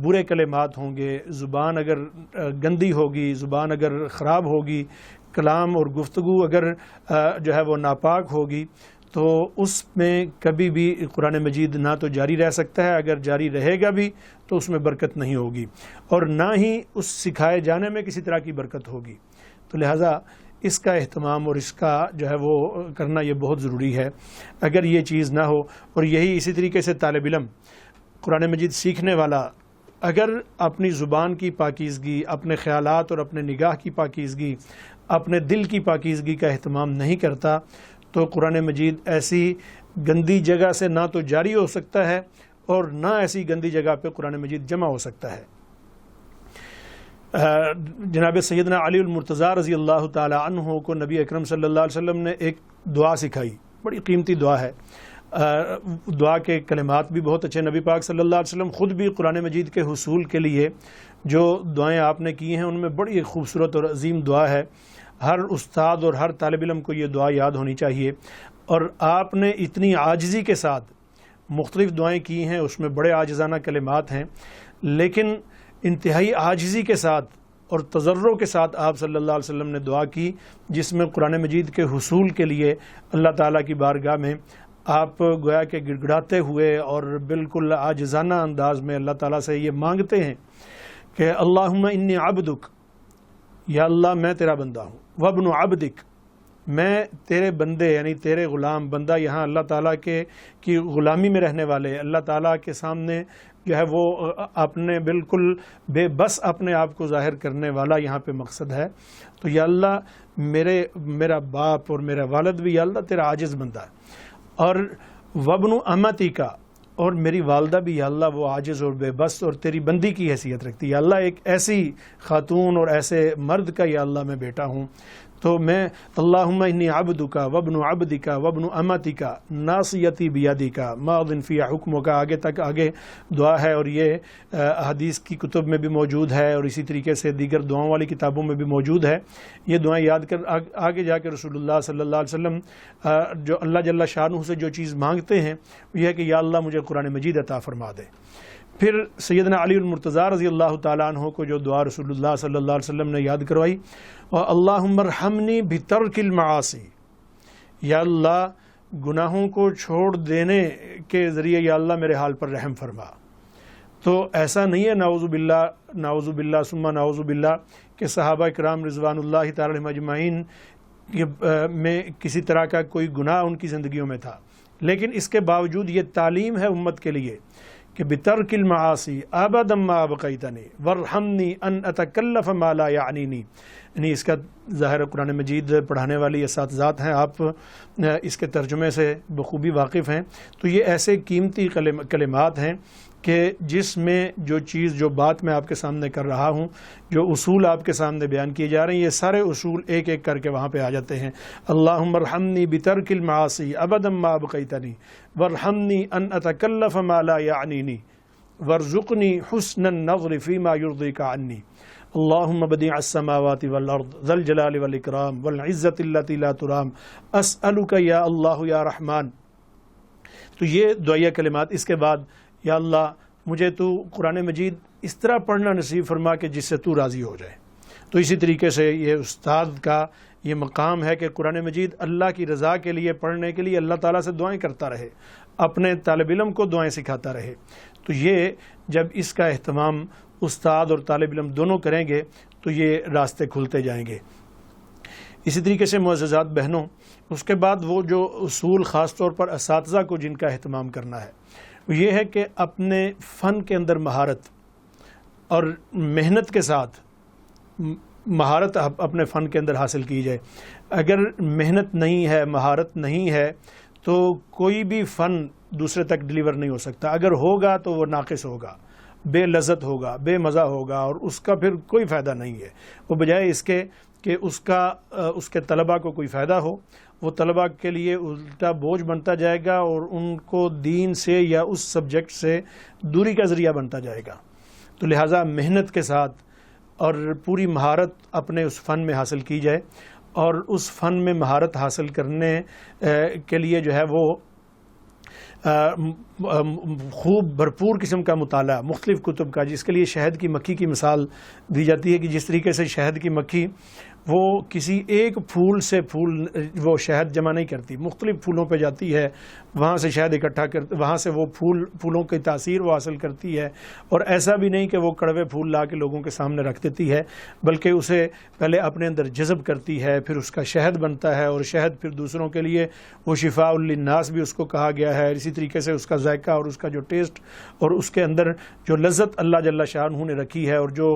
برے کلمات ہوں گے، زبان اگر گندی ہوگی، زبان اگر خراب ہوگی، کلام اور گفتگو اگر جو ہے وہ ناپاک ہوگی، تو اس میں کبھی بھی قرآن مجید نہ تو جاری رہ سکتا ہے، اگر جاری رہے گا بھی تو اس میں برکت نہیں ہوگی، اور نہ ہی اس سکھائے جانے میں کسی طرح کی برکت ہوگی۔ تو لہٰذا اس کا اہتمام اور اس کا جو ہے وہ کرنا یہ بہت ضروری ہے۔ اگر یہ چیز نہ ہو، اور یہی اسی طریقے سے طالب علم، قرآن مجید سیکھنے والا اگر اپنی زبان کی پاکیزگی، اپنے خیالات اور اپنے نگاہ کی پاکیزگی، اپنے دل کی پاکیزگی کا اہتمام نہیں کرتا، تو قرآن مجید ایسی گندی جگہ سے نہ تو جاری ہو سکتا ہے اور نہ ایسی گندی جگہ پہ قرآن مجید جمع ہو سکتا ہے۔ جناب سیدنا علی المرتضیٰ رضی اللہ تعالی عنہ کو نبی اکرم صلی اللہ علیہ وسلم نے ایک دعا سکھائی، بڑی قیمتی دعا ہے۔ دعا کے کلمات بھی بہت اچھے، نبی پاک صلی اللہ علیہ وسلم خود بھی قرآن مجید کے حصول کے لیے جو دعائیں آپ نے کی ہیں ان میں بڑی خوبصورت اور عظیم دعا ہے۔ ہر استاد اور ہر طالب علم کو یہ دعا یاد ہونی چاہیے، اور آپ نے اتنی عاجزی کے ساتھ مختلف دعائیں کی ہیں، اس میں بڑے عاجزانہ کلمات ہیں، لیکن انتہائی عاجزی کے ساتھ اور تضرع کے ساتھ آپ صلی اللہ علیہ وسلم نے دعا کی، جس میں قرآن مجید کے حصول کے لیے اللہ تعالیٰ کی بارگاہ میں آپ گویا کہ گڑ گڑاتے ہوئے اور بالکل عاجزانہ انداز میں اللہ تعالیٰ سے یہ مانگتے ہیں کہ اللہم انی عبدک، یا اللہ میں تیرا بندہ ہوں، وابن عبدک، میں تیرے بندے یعنی تیرے غلام، بندہ یہاں اللہ تعالیٰ کی غلامی میں رہنے والے، اللہ تعالیٰ کے سامنے جو ہے وہ اپنے بالکل بے بس اپنے آپ کو ظاہر کرنے والا یہاں پہ مقصد ہے. تو یا اللہ میرا باپ اور میرا والد بھی یا اللہ تیرا عاجز بندہ ہے، اور وابن امتی کا، اور میری والدہ بھی یا اللہ وہ عاجز اور بے بس اور تیری بندی کی حیثیت رکھتی ہے. یا اللہ ایک ایسی خاتون اور ایسے مرد کا یا اللہ میں بیٹا ہوں، تو میں اللہم انی عبدک وابن عبدک وابن امتک ناصیتی بیدک ماض فی حکمک، آگے تک آگے دعا ہے، اور یہ احادیث کی کتب میں بھی موجود ہے اور اسی طریقے سے دیگر دعاؤں والی کتابوں میں بھی موجود ہے. یہ دعائیں یاد کر آگے جا کے رسول اللہ صلی اللہ علیہ وسلم جو اللہ جل شانہ سے جو چیز مانگتے ہیں یہ ہے کہ یا اللہ مجھے قرآن مجید عطا فرما دے. پھر سیدنا علی المرتضیٰ رضی اللہ تعالیٰ عنہ کو جو دعا رسول اللہ صلی اللہ علیہ وسلم نے یاد کروائی، اللہم ارحمنی بترک المعاصی، یا اللہ گناہوں کو چھوڑ دینے کے ذریعے یا اللہ میرے حال پر رحم فرما. تو ایسا نہیں ہے نعوذ باللہ ثم نعوذ باللہ کہ صحابہ کرام رضوان اللہ تعالی علیہم اجمعین میں کسی طرح کا کوئی گناہ ان کی زندگیوں میں تھا، لیکن اس کے باوجود یہ تعلیم ہے امت کے لیے کہ بترک المعاصی ابدا ما ابقیتنی وارحمنی ان اتکلف ما لا یعنینی. یعنی اس کا ظاہر قرآن مجید پڑھانے والی اساتذات ہیں، آپ اس کے ترجمے سے بخوبی واقف ہیں. تو یہ ایسے قیمتی کلمات ہیں کہ جس میں جو چیز جو بات میں آپ کے سامنے کر رہا ہوں، جو اصول آپ کے سامنے بیان کیے جا رہے ہیں، یہ سارے اصول ایک ایک کر کے وہاں پہ آ جاتے ہیں. اللہم ارحمنی بترک المعاصی ابدا ما ابقیتنی وارحمنی ان اتکلف ما لا یعنینی وارزقنی حسن النظر فیما یرضیک عنی. اللہم بدیع السماوات والارض ذا الجلال والاکرام والعزت التی لا ترام اسألک یا اللہ یا رحمان. تو یہ دعائیہ کلمات. اس کے بعد یا اللہ مجھے تو قرآن مجید اس طرح پڑھنا نصیب فرما کہ جس سے تو راضی ہو جائے. تو اسی طریقے سے یہ استاد کا یہ مقام ہے کہ قرآن مجید اللہ کی رضا کے لیے پڑھنے کے لیے اللہ تعالیٰ سے دعائیں کرتا رہے، اپنے طالب علم کو دعائیں سکھاتا رہے. تو یہ جب اس کا اہتمام استاد اور طالب علم دونوں کریں گے تو یہ راستے کھلتے جائیں گے. اسی طریقے سے معززات بہنوں، اس کے بعد وہ جو اصول خاص طور پر اساتذہ کو جن کا اہتمام کرنا ہے وہ یہ ہے کہ اپنے فن کے اندر مہارت اور محنت کے ساتھ مہارت اپنے فن کے اندر حاصل کی جائے. اگر محنت نہیں ہے، مہارت نہیں ہے، تو کوئی بھی فن دوسرے تک ڈیلیور نہیں ہو سکتا. اگر ہوگا تو وہ ناقص ہوگا، بے لذت ہوگا، بے مزہ ہوگا، اور اس کا پھر کوئی فائدہ نہیں ہے. وہ بجائے اس کے کہ اس کے طلباء کو کوئی فائدہ ہو، وہ طلباء کے لیے الٹا بوجھ بنتا جائے گا اور ان کو دین سے یا اس سبجیکٹ سے دوری کا ذریعہ بنتا جائے گا. تو لہٰذا محنت کے ساتھ اور پوری مہارت اپنے اس فن میں حاصل کی جائے، اور اس فن میں مہارت حاصل کرنے کے لیے جو ہے وہ خوب بھرپور قسم کا مطالعہ مختلف کتب کا، جس کے لیے شہد کی مکھی کی مثال دی جاتی ہے کہ جس طریقے سے شہد کی مکھی وہ کسی ایک پھول سے وہ شہد جمع نہیں کرتی، مختلف پھولوں پہ جاتی ہے، وہاں سے شہد اکٹھا کرتی، وہاں سے وہ پھولوں کی تاثیر وہ حاصل کرتی ہے. اور ایسا بھی نہیں کہ وہ کڑوے پھول لا کے لوگوں کے سامنے رکھ دیتی ہے، بلکہ اسے پہلے اپنے اندر جذب کرتی ہے، پھر اس کا شہد بنتا ہے، اور شہد پھر دوسروں کے لیے وہ شفاء للناس بھی اس کو کہا گیا ہے. اسی طریقے سے اس کا ذائقہ اور اس کا جو ٹیسٹ اور اس کے اندر جو لذت اللہ جل شانہ نے رکھی ہے اور جو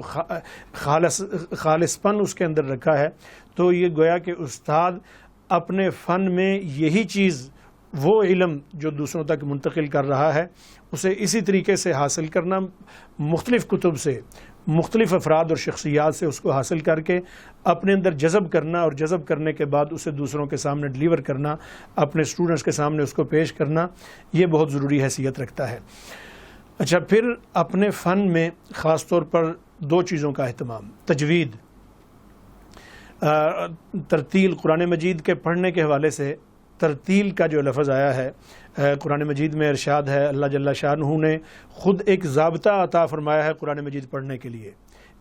خالص پن اس کے اندر رکھا ہے. تو یہ گویا کہ استاد اپنے فن میں یہی چیز، وہ علم جو دوسروں تک منتقل کر رہا ہے، اسے اسی طریقے سے حاصل کرنا، مختلف کتب سے، مختلف افراد اور شخصیات سے اس کو حاصل کر کے اپنے اندر جذب کرنا، اور جذب کرنے کے بعد اسے دوسروں کے سامنے ڈیلیور کرنا، اپنے اسٹوڈنٹس کے سامنے اس کو پیش کرنا، یہ بہت ضروری حیثیت رکھتا ہے. اچھا، پھر اپنے فن میں خاص طور پر دو چیزوں کا اہتمام: تجوید، ترتیل. قرآن مجید کے پڑھنے کے حوالے سے ترتیل کا جو لفظ آیا ہے قرآن مجید میں ارشاد ہے، اللہ جل شانہ نے خود ایک ضابطہ عطا فرمایا ہے قرآن مجید پڑھنے کے لیے،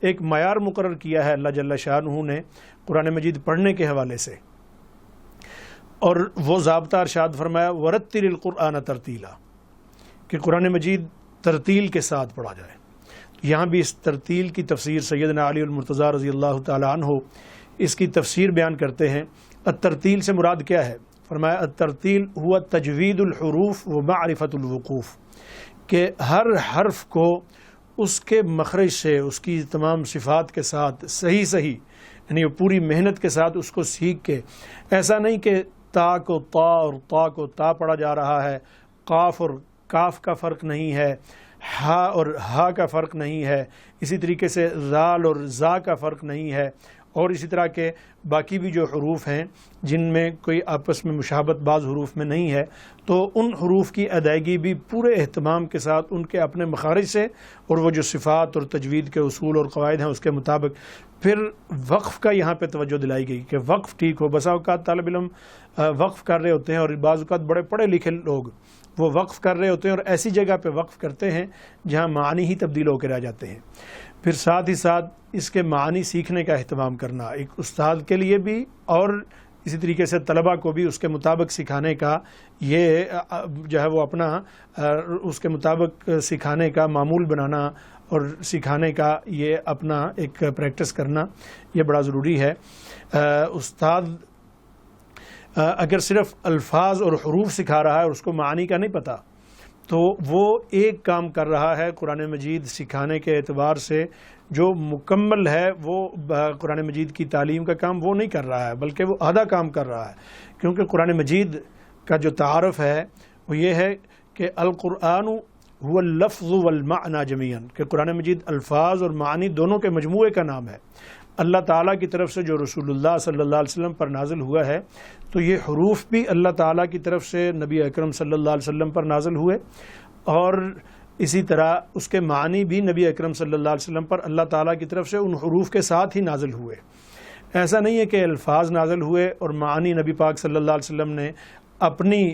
ایک معیار مقرر کیا ہے اللہ جل شانہ نے قرآن مجید پڑھنے کے حوالے سے. اور وہ ضابطہ ارشاد فرمایا ورتل القرآن ترتیلا، کہ قرآن مجید ترتیل کے ساتھ پڑھا جائے. یہاں بھی اس ترتیل کی تفسیر سیدنا علی المرتضیٰ رضی اللہ تعالی عنہ اس کی تفسیر بیان کرتے ہیں الترتیل سے مراد کیا ہے. فرمایا الترتیل ہوا تجوید الحروف و معرفت الوقوف، کہ ہر حرف کو اس کے مخرج سے، اس کی تمام صفات کے ساتھ صحیح یعنی پوری محنت کے ساتھ اس کو سیکھ کے، ایسا نہیں کہ تا کو تا اور تا کو تا پڑھا جا رہا ہے، قاف اور کاف کا فرق نہیں ہے، ہا اور ہا کا فرق نہیں ہے، اسی طریقے سے زال اور زا کا فرق نہیں ہے، اور اسی طرح کے باقی بھی جو حروف ہیں جن میں کوئی آپس میں مشابہت بعض حروف میں نہیں ہے، تو ان حروف کی ادائیگی بھی پورے اہتمام کے ساتھ ان کے اپنے مخارج سے، اور وہ جو صفات اور تجوید کے اصول اور قواعد ہیں اس کے مطابق. پھر وقف کا یہاں پہ توجہ دلائی گئی کہ وقف ٹھیک ہو. بسا اوقات طالب علم وقف کر رہے ہوتے ہیں، اور بعض اوقات بڑے پڑھے لکھے لوگ وہ وقف کر رہے ہوتے ہیں اور ایسی جگہ پہ وقف کرتے ہیں جہاں معنی ہی تبدیل ہو کے رہ جاتے ہیں. پھر ساتھ ہی ساتھ اس کے معنی سیکھنے کا اہتمام کرنا ایک استاد کے لیے بھی، اور اسی طریقے سے طلباء کو بھی اس کے مطابق سکھانے کا، یہ جو ہے وہ اپنا اس کے مطابق سکھانے کا معمول بنانا اور سکھانے کا یہ اپنا ایک پریکٹس کرنا یہ بڑا ضروری ہے. استاد اگر صرف الفاظ اور حروف سکھا رہا ہے اور اس کو معانی کا نہیں پتہ، تو وہ ایک کام کر رہا ہے قرآن مجید سکھانے کے اعتبار سے جو مکمل ہے. وہ قرآن مجید کی تعلیم کا کام وہ نہیں کر رہا ہے، بلکہ وہ آدھا کام کر رہا ہے. کیونکہ قرآن مجید کا جو تعارف ہے وہ یہ ہے کہ القرآن هو اللفظ والمعنى جميعا، کہ قرآن مجید الفاظ اور معنی دونوں کے مجموعے کا نام ہے. اللہ تعالیٰ کی طرف سے جو رسول اللہ صلی اللہ علیہ وسلم پر نازل ہوا ہے، تو یہ حروف بھی اللہ تعالیٰ کی طرف سے نبی اکرم صلی اللہ علیہ وسلم پر نازل ہوئے، اور اسی طرح اس کے معنی بھی نبی اکرم صلی اللہ علیہ وسلم پر اللہ تعالیٰ کی طرف سے ان حروف کے ساتھ ہی نازل ہوئے. ایسا نہیں ہے کہ الفاظ نازل ہوئے اور معنی نبی پاک صلی اللہ علیہ وسلم نے اپنی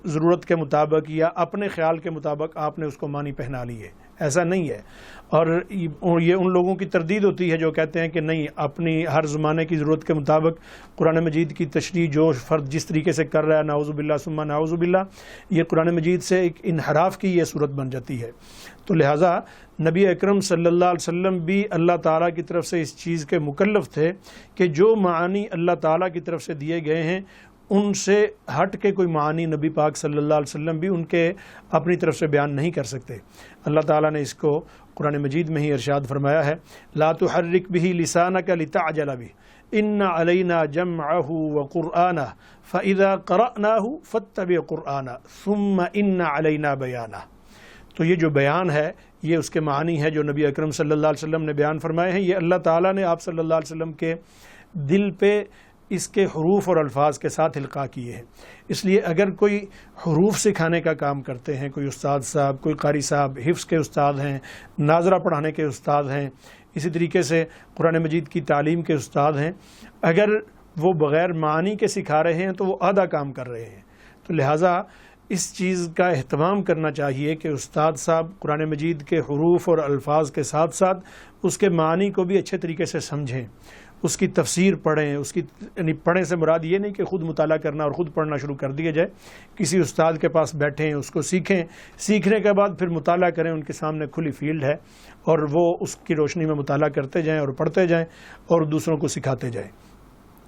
ضرورت کے مطابق یا اپنے خیال کے مطابق آپ نے اس کو معنی پہنا لیے، ایسا نہیں ہے. اور یہ ان لوگوں کی تردید ہوتی ہے جو کہتے ہیں کہ نہیں، اپنی ہر زمانے کی ضرورت کے مطابق قرآن مجید کی تشریح جو فرد جس طریقے سے کر رہا ہے، نعوذ باللہ ثم نعوذ باللہ، یہ قرآن مجید سے ایک انحراف کی یہ صورت بن جاتی ہے. تو لہٰذا نبی اکرم صلی اللہ علیہ وسلم بھی اللہ تعالیٰ کی طرف سے اس چیز کے مکلف تھے کہ جو معانی اللہ تعالیٰ کی طرف سے دیے گئے ہیں ان سے ہٹ کے کوئی معنی نبی پاک صلی اللہ علیہ وسلم بھی ان کے اپنی طرف سے بیان نہیں کر سکتے. اللہ تعالیٰ نے اس کو قرآن مجید میں ہی ارشاد فرمایا ہے، لا تحرک به لسانک لتعجل به ان علینا جمعہ وقرآنہ فاذا قرأناہ فاتبع قرآنہ ثم ان علینا بیانہ. تو یہ جو بیان ہے یہ اس کے معنی ہے جو نبی اکرم صلی اللہ علیہ وسلم نے بیان فرمائے ہیں. یہ اللہ تعالیٰ نے آپ صلی اللہ علیہ وسلم کے دل پہ اس کے حروف اور الفاظ کے ساتھ القاء کیے ہیں. اس لیے اگر کوئی حروف سکھانے کا کام کرتے ہیں، کوئی استاد صاحب، کوئی قاری صاحب، حفظ کے استاد ہیں، ناظرہ پڑھانے کے استاد ہیں، اسی طریقے سے قرآن مجید کی تعلیم کے استاد ہیں، اگر وہ بغیر معنی کے سکھا رہے ہیں تو وہ آدھا کام کر رہے ہیں. تو لہٰذا اس چیز کا اہتمام کرنا چاہیے کہ استاد صاحب قرآن مجید کے حروف اور الفاظ کے ساتھ ساتھ اس کے معنی کو بھی اچھے طریقے سے سمجھیں، اس کی تفسیر پڑھیں. اس کی یعنی پڑھیں سے مراد یہ نہیں کہ خود مطالعہ کرنا اور خود پڑھنا شروع کر دیا جائے. کسی استاد کے پاس بیٹھیں، اس کو سیکھیں، سیکھنے کے بعد پھر مطالعہ کریں. ان کے سامنے کھلی فیلڈ ہے اور وہ اس کی روشنی میں مطالعہ کرتے جائیں اور پڑھتے جائیں اور دوسروں کو سکھاتے جائیں،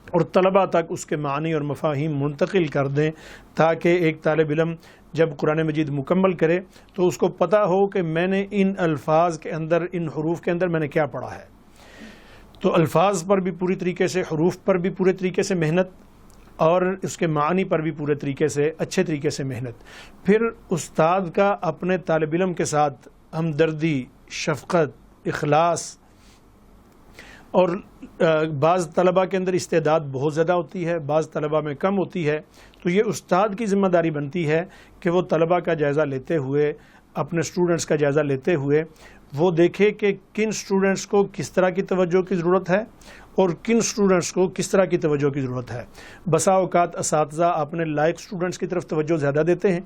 اور طلباء تک اس کے معنی اور مفاہیم منتقل کر دیں، تاکہ ایک طالب علم جب قرآن مجید مکمل کرے تو اس کو پتہ ہو کہ میں نے ان الفاظ کے اندر، ان حروف کے اندر میں نے کیا پڑھا ہے. تو الفاظ پر بھی پوری طریقے سے، حروف پر بھی پورے طریقے سے محنت، اور اس کے معنی پر بھی پورے طریقے سے، اچھے طریقے سے محنت. پھر استاد کا اپنے طالب علم کے ساتھ ہمدردی، شفقت، اخلاص. اور بعض طلباء کے اندر استعداد بہت زیادہ ہوتی ہے، بعض طلباء میں کم ہوتی ہے. تو یہ استاد کی ذمہ داری بنتی ہے کہ وہ طلباء کا جائزہ لیتے ہوئے، اپنے اسٹوڈنٹس کا جائزہ لیتے ہوئے وہ دیکھے کہ کن اسٹوڈنٹس کو کس طرح کی توجہ کی ضرورت ہے اور کن اسٹوڈنٹس کو کس طرح کی توجہ کی ضرورت ہے. بسا اوقات اساتذہ اپنے لائق اسٹوڈنٹس کی طرف توجہ زیادہ دیتے ہیں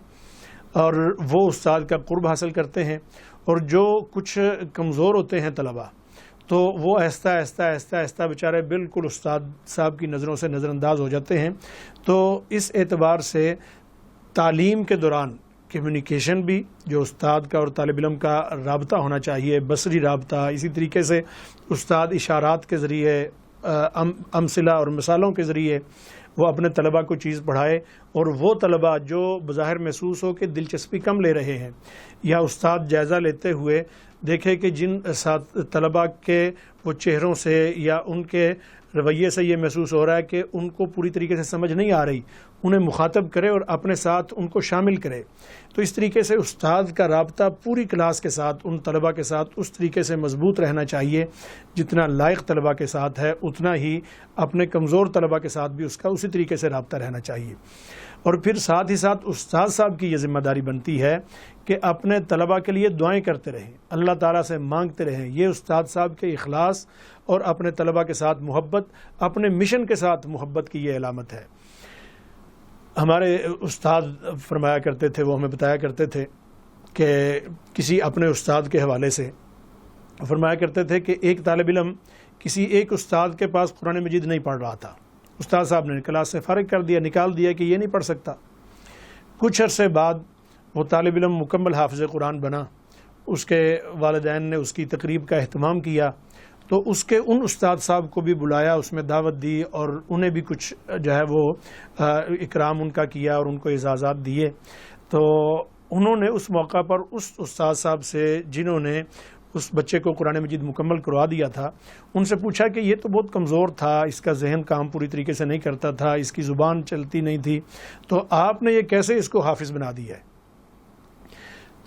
اور وہ استاد کا قرب حاصل کرتے ہیں، اور جو کچھ کمزور ہوتے ہیں طلباء تو وہ آہستہ آہستہ آہستہ آہستہ بیچارے بالکل استاد صاحب کی نظروں سے نظر انداز ہو جاتے ہیں. تو اس اعتبار سے تعلیم کے دوران کمیونیکیشن بھی جو استاد کا اور طالب علم کا رابطہ ہونا چاہیے، بصری رابطہ. اسی طریقے سے استاد اشارات کے ذریعے امثلہ اور مثالوں کے ذریعے وہ اپنے طلباء کو چیز پڑھائے، اور وہ طلباء جو بظاہر محسوس ہو کہ دلچسپی کم لے رہے ہیں، یا استاد جائزہ لیتے ہوئے دیکھے کہ جن طلباء کے وہ چہروں سے یا ان کے رویے سے یہ محسوس ہو رہا ہے کہ ان کو پوری طریقے سے سمجھ نہیں آ رہی، انہیں مخاطب کرے اور اپنے ساتھ ان کو شامل کرے۔ تو اس طریقے سے استاد کا رابطہ پوری کلاس کے ساتھ، ان طلباء کے ساتھ اس طریقے سے مضبوط رہنا چاہیے جتنا لائق طلباء کے ساتھ ہے، اتنا ہی اپنے کمزور طلباء کے ساتھ بھی اس کا اسی طریقے سے رابطہ رہنا چاہیے۔ اور پھر ساتھ ہی ساتھ استاد صاحب کی یہ ذمہ داری بنتی ہے کہ اپنے طلباء کے لیے دعائیں کرتے رہیں، اللہ تعالیٰ سے مانگتے رہیں۔ یہ استاد صاحب کے اخلاص اور اپنے طلباء کے ساتھ محبت، اپنے مشن کے ساتھ محبت کی یہ علامت ہے۔ ہمارے استاد فرمایا کرتے تھے، وہ ہمیں بتایا کرتے تھے کہ کسی اپنے استاد کے حوالے سے فرمایا کرتے تھے کہ ایک طالب علم کسی ایک استاد کے پاس قرآن مجید نہیں پڑھ رہا تھا، استاد صاحب نے کلاس سے فارغ کر دیا، نکال دیا کہ یہ نہیں پڑھ سکتا۔ کچھ عرصے بعد وہ طالب علم مکمل حافظ قرآن بنا، اس کے والدین نے اس کی تقریب کا اہتمام کیا، تو اس کے ان استاد صاحب کو بھی بلایا، اس میں دعوت دی اور انہیں بھی کچھ جو ہے وہ اکرام ان کا کیا اور ان کو اعزازات دیے۔ تو انہوں نے اس موقع پر اس استاد صاحب سے جنہوں نے اس بچے کو قرآن مجید مکمل کروا دیا تھا، ان سے پوچھا کہ یہ تو بہت کمزور تھا، اس کا ذہن کام پوری طریقے سے نہیں کرتا تھا، اس کی زبان چلتی نہیں تھی، تو آپ نے یہ کیسے اس کو حافظ بنا دیا ہے؟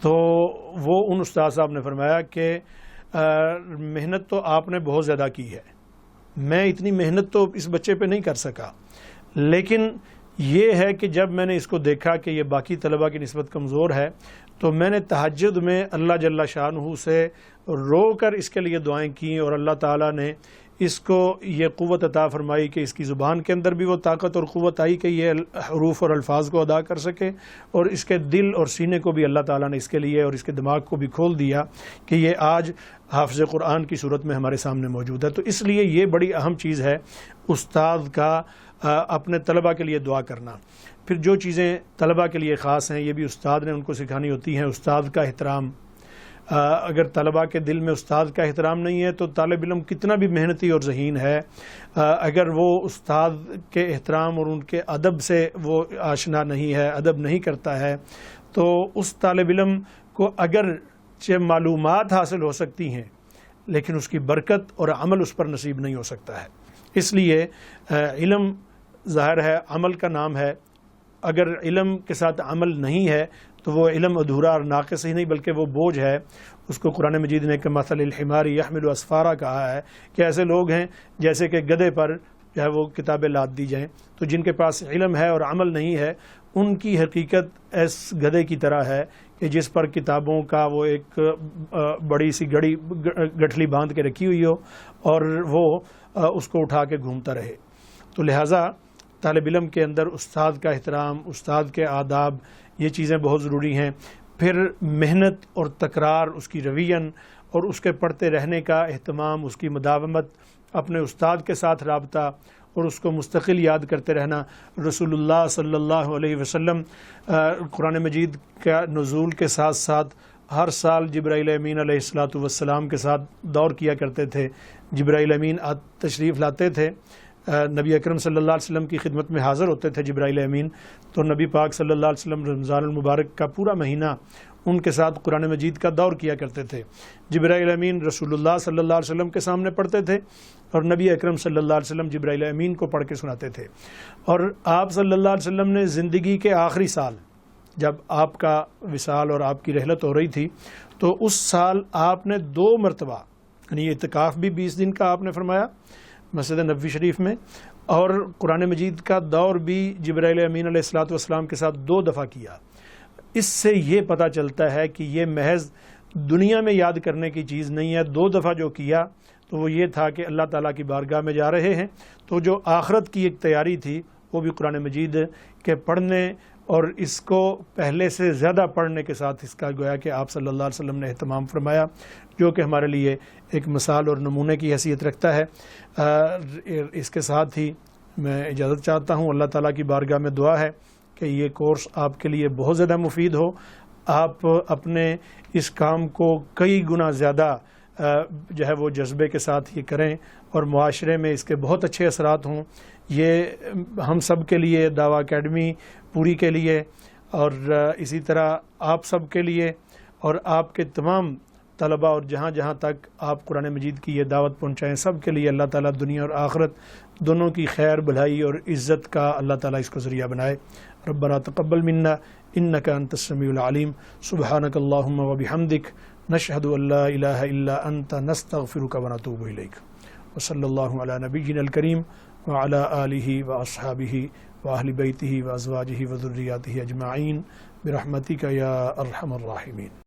تو وہ ان استاد صاحب نے فرمایا کہ محنت تو آپ نے بہت زیادہ کی ہے، میں اتنی محنت تو اس بچے پہ نہیں کر سکا، لیکن یہ ہے کہ جب میں نے اس کو دیکھا کہ یہ باقی طلباء کی نسبت کمزور ہے، تو میں نے تہجد میں اللہ جل شانہ سے رو کر اس کے لیے دعائیں کیں، اور اللہ تعالیٰ نے اس کو یہ قوت عطا فرمائی کہ اس کی زبان کے اندر بھی وہ طاقت اور قوت آئی کہ یہ حروف اور الفاظ کو ادا کر سکے، اور اس کے دل اور سینے کو بھی اللہ تعالیٰ نے اس کے لیے اور اس کے دماغ کو بھی کھول دیا کہ یہ آج حافظ قرآن کی صورت میں ہمارے سامنے موجود ہے۔ تو اس لیے یہ بڑی اہم چیز ہے استاد کا اپنے طلباء کے لیے دعا کرنا۔ پھر جو چیزیں طلباء کے لیے خاص ہیں یہ بھی استاد نے ان کو سکھانی ہوتی ہیں۔ استاد کا احترام، اگر طلباء کے دل میں استاد کا احترام نہیں ہے تو طالب علم کتنا بھی محنتی اور ذہین ہے، اگر وہ استاد کے احترام اور ان کے ادب سے وہ آشنا نہیں ہے، ادب نہیں کرتا ہے، تو اس طالب علم کو اگرچہ معلومات حاصل ہو سکتی ہیں لیکن اس کی برکت اور عمل اس پر نصیب نہیں ہو سکتا ہے۔ اس لیے علم ظاہر ہے عمل کا نام ہے، اگر علم کے ساتھ عمل نہیں ہے تو وہ علم ادھورا اور ناقص ہی نہیں بلکہ وہ بوجھ ہے۔ اس کو قرآن مجید نے کمثل الحمار یحمل اسفارا کہا ہے کہ ایسے لوگ ہیں جیسے کہ گدھے پر جو ہے وہ کتابیں لاد دی جائیں۔ تو جن کے پاس علم ہے اور عمل نہیں ہے ان کی حقیقت اس گدھے کی طرح ہے کہ جس پر کتابوں کا وہ ایک بڑی سی گٹھلی باندھ کے رکھی ہوئی ہو اور وہ اس کو اٹھا کے گھومتا رہے۔ تو لہٰذا طالب علم کے اندر استاد کا احترام، استاد کے آداب، یہ چیزیں بہت ضروری ہیں۔ پھر محنت اور تکرار، اس کی روین اور اس کے پڑھتے رہنے کا اہتمام، اس کی مداومت، اپنے استاد کے ساتھ رابطہ اور اس کو مستقل یاد کرتے رہنا۔ رسول اللہ صلی اللہ علیہ وسلم قرآن مجید کا نزول کے ساتھ ساتھ ہر سال جبرائیل امین علیہ السلام کے ساتھ دور کیا کرتے تھے۔ جبرائیل امین تشریف لاتے تھے، نبی اکرم صلی اللہ علیہ وسلم کی خدمت میں حاضر ہوتے تھے جبرائیل امین، تو نبی پاک صلی اللہ علیہ وسلم رمضان المبارک کا پورا مہینہ ان کے ساتھ قرآن مجید کا دور کیا کرتے تھے۔ جبرائیل امین رسول اللہ صلی اللہ علیہ وسلم کے سامنے پڑھتے تھے اور نبی اکرم صلی اللہ علیہ وسلم جبرائیل امین کو پڑھ کے سناتے تھے۔ اور آپ صلی اللہ علیہ وسلم نے زندگی کے آخری سال جب آپ کا وصال اور آپ کی رحلت ہو رہی تھی تو اس سال آپ نے 2 مرتبہ، یعنی اعتکاف بھی 20 دن کا آپ نے فرمایا مسجد نبوی شریف میں، اور قرآن مجید کا دور بھی جبرائیل امین علیہ السلام کے ساتھ 2 دفعہ کیا۔ اس سے یہ پتہ چلتا ہے کہ یہ محض دنیا میں یاد کرنے کی چیز نہیں ہے۔ 2 دفعہ جو کیا تو وہ یہ تھا کہ اللہ تعالیٰ کی بارگاہ میں جا رہے ہیں، تو جو آخرت کی ایک تیاری تھی وہ بھی قرآن مجید کے پڑھنے اور اس کو پہلے سے زیادہ پڑھنے کے ساتھ اس کا گویا کہ آپ صلی اللہ علیہ وسلم نے اہتمام فرمایا، جو کہ ہمارے لیے ایک مثال اور نمونے کی حیثیت رکھتا ہے۔ اس کے ساتھ ہی میں اجازت چاہتا ہوں، اللہ تعالیٰ کی بارگاہ میں دعا ہے کہ یہ کورس آپ کے لیے بہت زیادہ مفید ہو، آپ اپنے اس کام کو کئی گنا زیادہ جو ہے وہ جذبے کے ساتھ یہ کریں اور معاشرے میں اس کے بہت اچھے اثرات ہوں. یہ ہم سب کے لیے، دعویٰ اکیڈمی پوری کے لیے، اور اسی طرح آپ سب کے لیے اور آپ کے تمام طلباء، اور جہاں جہاں تک آپ قرآن مجید کی یہ دعوت پہنچائیں، سب کے لیے اللہ تعالیٰ دنیا اور آخرت دونوں کی خیر، بھلائی اور عزت کا اللہ تعالیٰ اس کو ذریعہ بنائے. ربنا تقبل منا انک انت السمیع العلیم. سبحانک اللہم وبحمدک، نشہد ان لا الہ الا انت، نستغفرک ونتوب الیک. وصلی اللہ علی نبینا الکریم وعلی آلہ واصحابہ واہل بیتہ وازواجہ وذریاتہ اجمعین برحمتک یا ارحم الراحمین.